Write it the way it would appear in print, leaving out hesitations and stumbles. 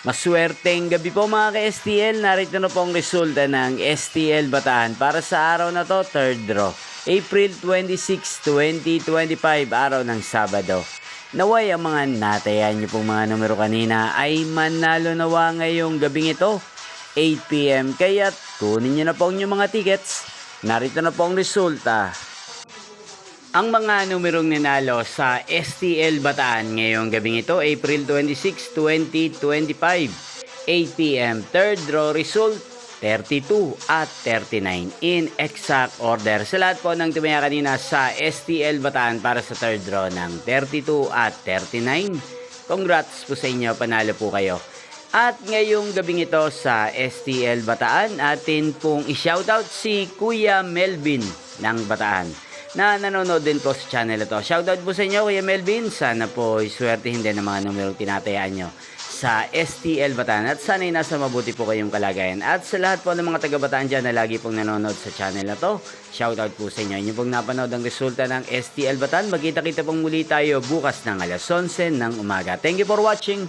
Maswerteng gabi po mga ka-STL. Narito na po ang resulta ng STL Bataan para sa araw na to, third draw. April 26, 2025, araw ng Sabado. Naway ang mga natayan niyo pong mga numero kanina ay manalo nawa ngayong gabing ito, 8 PM. Kaya't kunin niyo na po ang inyong mga tickets. Narito na po ang resulta. Ang mga numerong nanalo sa STL Bataan ngayong gabing ito, April 26, 2025, 8 PM. Third draw result, 32 at 39 in exact order. Sa lahat po ng tumaya kanina sa STL Bataan para sa third draw ng 32 at 39, congrats po sa inyo, panalo po kayo. At ngayong gabing ito sa STL Bataan, atin pong i-shoutout si Kuya Melvin ng Bataan na nanonood din po sa channel ito. Shoutout po sa inyo, Kuya Melvin. Sana po iswertihin din ang mga numerong tinatayaan nyo sa STL Bataan. At sana'y nasa mabuti po kayong kalagayan. At sa lahat po ng mga taga-Bataan dyan na lagi pong nanonood sa channel na to, shoutout po sa inyo. Inyo pong napanood ang resulta ng STL Bataan. Magkita-kita pong muli tayo bukas ng alas 11 ng umaga. Thank you for watching.